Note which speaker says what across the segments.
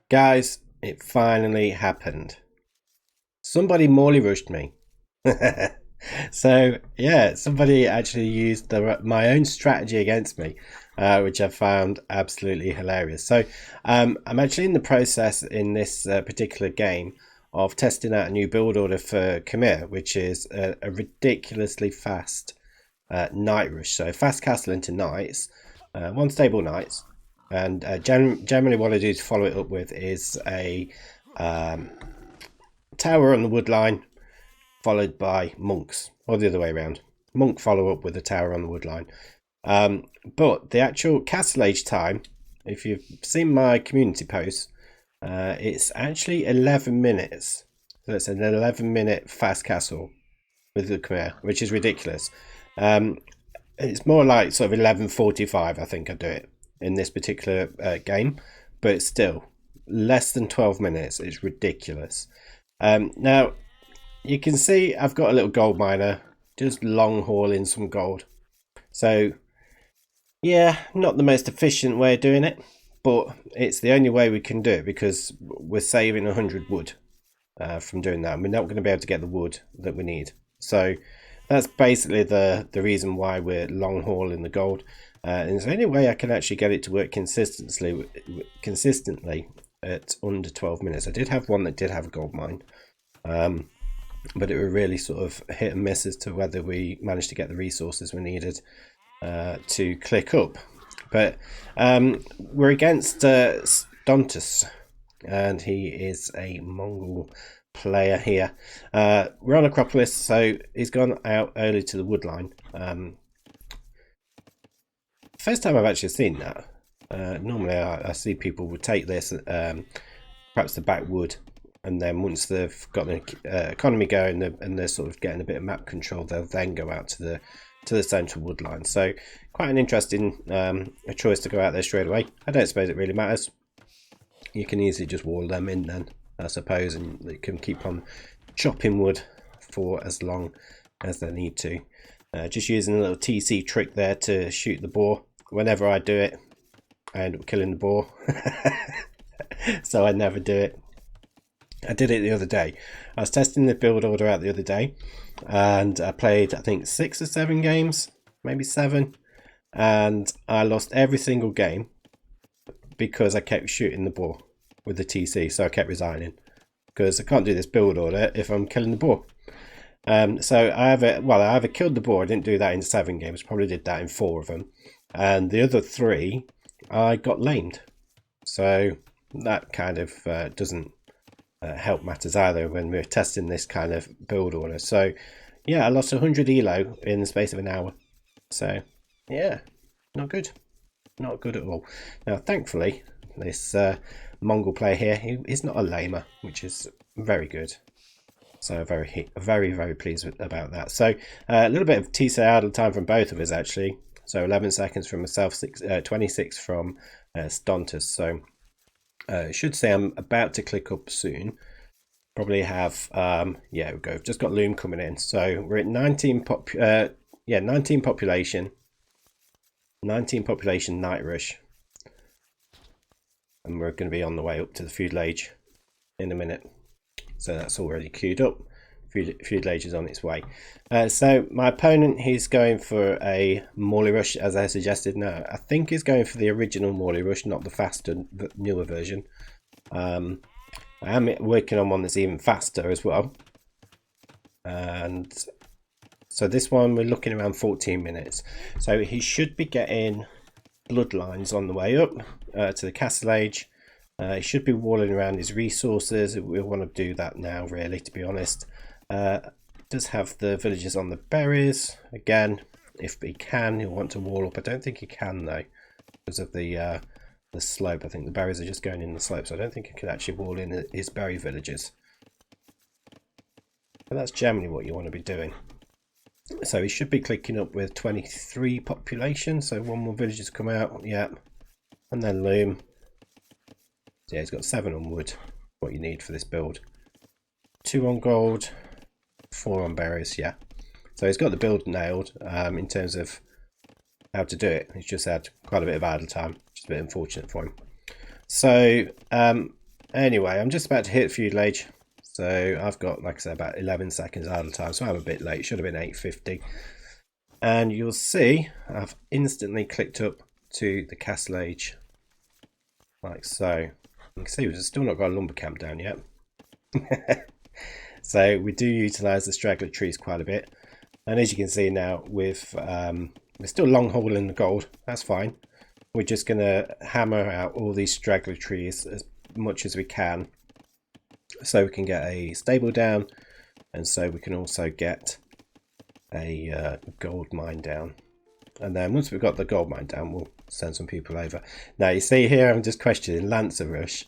Speaker 1: Guys, it finally happened. Somebody Morley rushed me. So yeah, somebody actually used my own strategy against me, which I found absolutely hilarious. So I'm actually in the process in this particular game of testing out a new build order for Khmer, which is a ridiculously fast night rush. So fast castle into knights, one stable knights, and generally what I do to follow it up with is a um, tower on the wood line followed by monks, or the other way around. Monk follow up with a tower on the wood line. But the actual castle age time, if you've seen my community post, it's actually 11 minutes. So it's an 11-minute fast castle with the Khmer, which is ridiculous. It's more like sort of 11:45, I think I do it in this particular game, but it's still less than 12 minutes. It's ridiculous. Now, you can see I've got a little gold miner, just long hauling some gold. So, yeah, not the most efficient way of doing it, but it's the only way we can do it because we're saving 100 wood from doing that. And we're not going to be able to get the wood that we need. So that's basically the reason why we're long hauling the gold. And it's the only way I can actually get it to work consistently at under 12 minutes. I did have one that did have a gold mine. But it were really sort of hit and miss as to whether we managed to get the resources we needed to click up. But we're against Stontus, and he is a Mongol player here. We're on Acropolis, so he's gone out early to the wood line. First time I've actually seen that. Normally I see people would take this, perhaps the back wood, and then once they've got the economy going and they're sort of getting a bit of map control, they'll then go out to the central wood line. So quite an interesting a choice to go out there straight away. I don't suppose it really matters. You can easily just wall them in then, I suppose, and they can keep on chopping wood for as long as they need to. Just using a little TC trick there to shoot the boar. Whenever I do it, I end up killing the boar. So I never do it. I did it the other day. I was testing the build order out the other day, and I played, I think, 6 or 7 games, maybe 7, and I lost every single game because I kept shooting the boar with the TC, so I kept resigning because I can't do this build order if I'm killing the boar. So I either killed the boar. I didn't do that in 7 games, probably did that in 4 of them, and the other 3 I got lamed. So that kind of doesn't help matters either when we're testing this kind of build order. So yeah, I lost 100 elo in the space of an hour. So yeah, not good at all. Now thankfully this Mongol player here, he's not a lamer, which is very good. So very pleased about that. So a little bit of TC idle time from both of us actually. So 11 seconds from myself, 26 from Stontus. So should say I'm about to click up soon. Probably have yeah, we go. Just got loom coming in. So we're at 19 19 population. 19 population night rush. And we're going to be on the way up to the feudal age in a minute. So that's already queued up. Feudal age is on its way. So my opponent, he's going for a Morley rush, as I suggested. Now I think he's going for the original Morley rush, not the faster, newer version. I am working on one that's even faster as well. And so this one we're looking around 14 minutes. So he should be getting bloodlines on the way up to the castle age. He should be walling around his resources. We want to do that now, really, to be honest. Does have the villagers on the berries again. If he can, he'll want to wall up. I don't think he can though, because of the slope. I think the berries are just going in the slope, so I don't think he can actually wall in his berry villagers. But that's generally what you want to be doing. So he should be clicking up with 23 population. So 1 more villagers come out, yeah, and then loom. So yeah, he's got 7 on wood. What you need for this build. 2 on gold. 4 on berries, yeah. So he's got the build nailed in terms of how to do it. He's just had quite a bit of idle time, which is a bit unfortunate for him. So Anyway, I'm just about to hit feudal age. So I've got, like I said, about 11 seconds idle time. So I'm a bit late. Should have been 8:50. And you'll see I've instantly clicked up to the castle age. Like so. You can see we've still not got a lumber camp down yet. So we do utilise the straggler trees quite a bit. And as you can see now, we're still long hauling the gold. That's fine. We're just going to hammer out all these straggler trees as much as we can, so we can get a stable down, and so we can also get a gold mine down. And then once we've got the gold mine down, we'll send some people over. Now you see here, I'm just questioning Lancer Rush.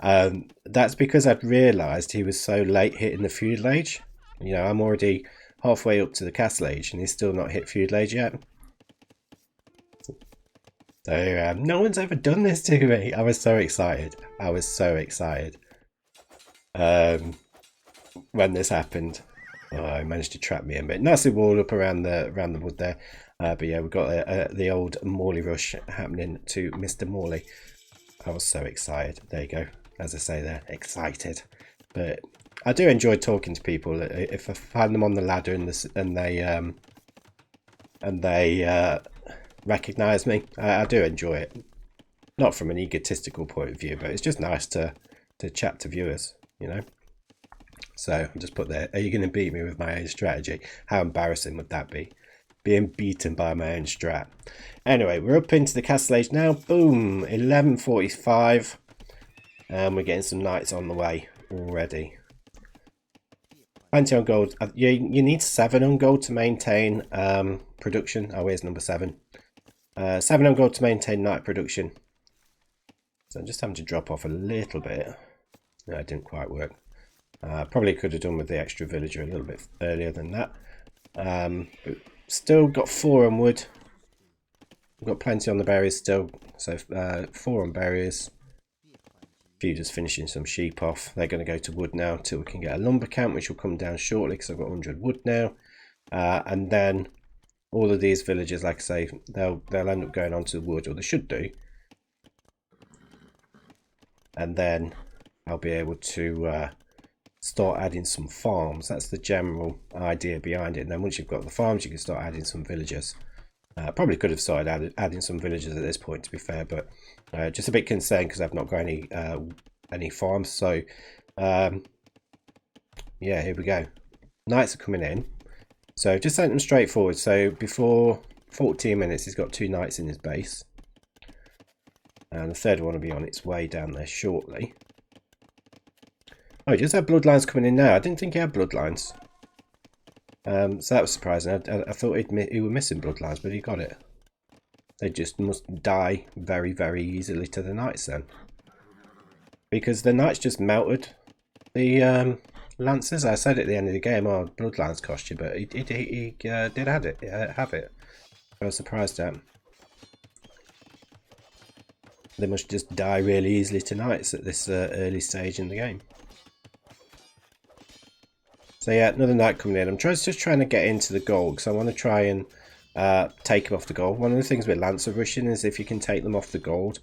Speaker 1: That's because I'd realised he was so late hitting the feudal age. You know, I'm already halfway up to the castle age, and he's still not hit feudal age yet. So no one's ever done this to me. I was so excited. I was so excited when this happened. Oh, I managed to trap me in, but nicely walled up around the wood there. But yeah, we've got the old Morley rush happening to Mr. Morley. I was so excited. There you go. As I say, there, excited. But I do enjoy talking to people. If I find them on the ladder and they recognise me, I do enjoy it. Not from an egotistical point of view, but it's just nice to chat to viewers, you know. So I'll just put there, are you going to beat me with my own strategy? How embarrassing would that be? Being beaten by my own strat. Anyway, we're up into the castle age now. Boom, 11:45, and we're getting some knights on the way already. Plenty on gold. You need 7 on gold to maintain production. Oh, here's number 7. 7 on gold to maintain knight production. So I'm just having to drop off a little bit. No, it didn't quite work. Probably could have done with the extra villager a little bit earlier than that. But still got 4 on wood. We've got plenty on the berries still. So 4 on berries. Few just finishing some sheep off. They're going to go to wood now till we can get a lumber camp, which will come down shortly because I've got 100 wood now. And then all of these villagers, like I say, they'll end up going onto the wood, or they should do. And then I'll be able to start adding some farms. That's the general idea behind it. And then once you've got the farms, you can start adding some villagers. Probably could have started adding some villagers at this point, to be fair, but just a bit concerned because I've not got any farms. So yeah, here we go. Knights are coming in. So just sent them straight forward. So before 14 minutes, he's got 2 knights in his base. And the third one will be on its way down there shortly. Oh, he does have bloodlines coming in now. I didn't think he had bloodlines. So that was surprising. I thought he were missing bloodlines, but he got it. They just must die very, very easily to the knights then. Because the knights just melted the lancers. I said at the end of the game, oh, bloodlines cost you, but he did have it. I was surprised at. They must just die really easily to knights at this early stage in the game. So yeah, another knight coming in. I'm just trying to get into the gold because I want to try and take them off the gold. One of the things with Lancer rushing is if you can take them off the gold,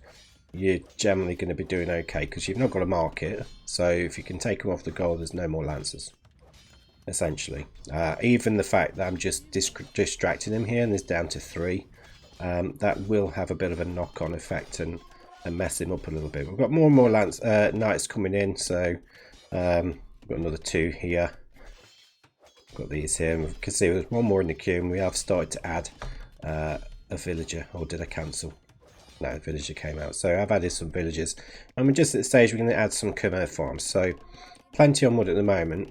Speaker 1: you're generally going to be doing okay because you've not got a market. So if you can take them off the gold, there's no more Lancers, essentially. Even the fact that I'm just distracting them here and there's down to 3, that will have a bit of a knock-on effect and mess him up a little bit. We've got more and more knights coming in, so we've got another 2 here. Got these here, and we can see there's 1 more in the queue, and we have started to add a villager. Or did I cancel? No, a villager came out. So I've added some villagers, and we're just at the stage we're going to add some Khmer farms. So plenty on wood at the moment.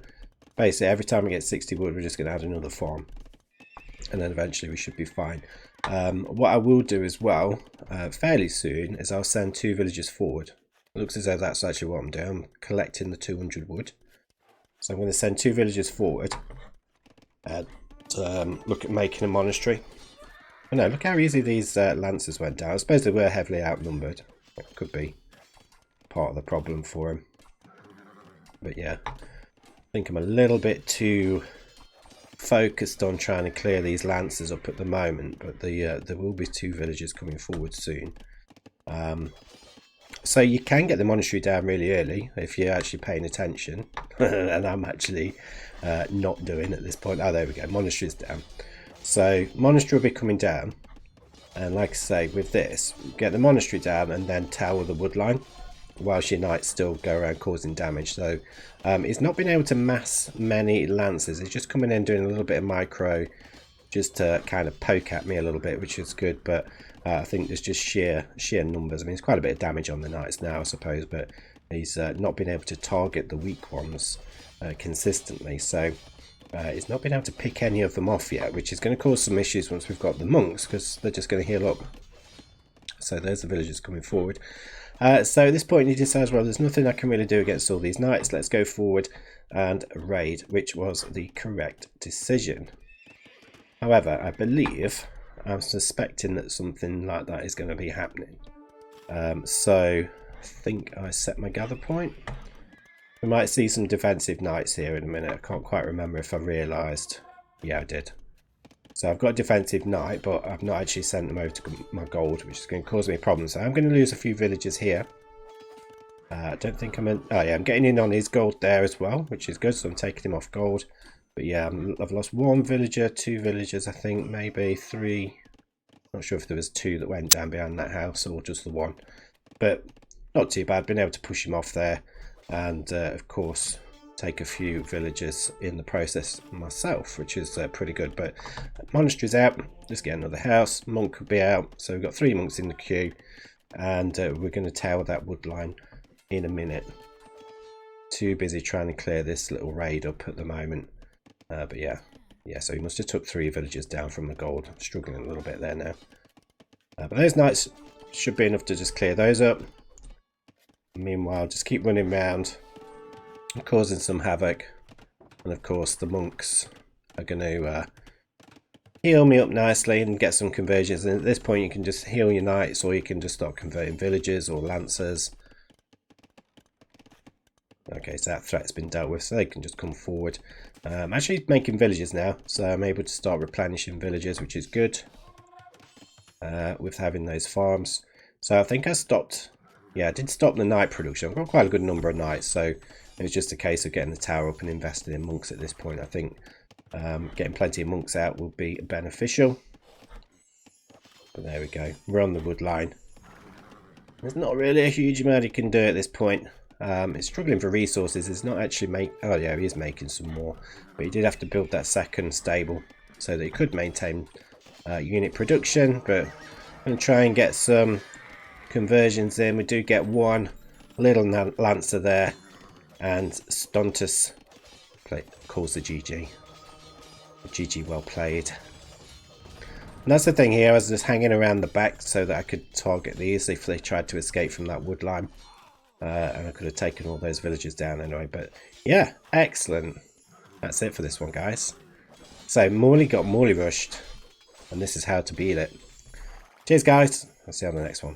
Speaker 1: Basically, every time we get 60 wood, we're just going to add another farm, and then eventually we should be fine. What I will do as well, fairly soon, is I'll send 2 villagers forward. It looks as though that's actually what I'm doing. I'm collecting the 200 wood. So I'm going to send 2 villagers forward and look at making a monastery. Oh no, look how easy these lancers went down. I suppose they were heavily outnumbered. That could be part of the problem for him. But yeah, I think I'm a little bit too focused on trying to clear these lancers up at the moment. But there will be 2 villagers coming forward soon. So you can get the monastery down really early if you're actually paying attention. And I'm actually not doing at this point. Oh, there we go. Monastery's down. So monastery will be coming down. And like I say, with this, get the monastery down and then tower the woodline, whilst your knights still go around causing damage. So it's not been able to mass many lances. It's just coming in doing a little bit of micro, just to kind of poke at me a little bit, which is good. But I think there's just sheer numbers. I mean, it's quite a bit of damage on the knights now, I suppose, but he's not been able to target the weak ones consistently. So he's not been able to pick any of them off yet, which is going to cause some issues once we've got the monks, because they're just going to heal up. So there's the villagers coming forward. So at this point he decides, well, there's nothing I can really do against all these knights. Let's go forward and raid, which was the correct decision. However, I believe, I'm suspecting that something like that is going to be happening. So I think I set my gather point. We might see some defensive knights here in a minute. I can't quite remember if I realised. Yeah, I did. So I've got a defensive knight, but I've not actually sent them over to my gold, which is going to cause me problems. So I'm going to lose a few villagers here. I don't think I'm in... Oh yeah, I'm getting in on his gold there as well, which is good. So I'm taking him off gold. But yeah, I've lost one villager, two villagers, I think, maybe three. Not sure if there was two that went down behind that house or just the one. But not too bad. Been able to push him off there. And of course, take a few villagers in the process myself, which is pretty good. But monastery's out. Let's get another house. Monk will be out. So we've got 3 monks in the queue. And we're going to tower that wood line in a minute. Too busy trying to clear this little raid up at the moment. But yeah, so he must have took 3 villagers down from the gold. Struggling a little bit there now. But those knights should be enough to just clear those up. Meanwhile, just keep running around, causing some havoc. And of course, the monks are going to heal me up nicely and get some conversions. And at this point, you can just heal your knights, or you can just start converting villagers or lancers. Okay, so that threat's been dealt with, so they can just come forward. I'm actually making villagers now, so I'm able to start replenishing villagers, which is good with having those farms. So I think I stopped, yeah, I did stop the knight production. I've got quite a good number of knights, so it was just a case of getting the tower up and investing in monks at this point. I think getting plenty of monks out will be beneficial. But there we go, we're on the wood line. There's not really a huge amount you can do at this point. It's struggling for resources. It's not actually oh yeah, he is making some more, but he did have to build that second stable so that he could maintain unit production. But I'm going to try and get some conversions in. We do get one little lancer there, and Stontus calls the GG. GG, well played. And that's the thing here. I was just hanging around the back so that I could target these if they tried to escape from that wood line. And I could have taken all those villagers down anyway. But yeah, excellent. That's it for this one, guys. So Morley got Morley rushed, and this is how to beat it. Cheers, guys. I'll see you on the next one.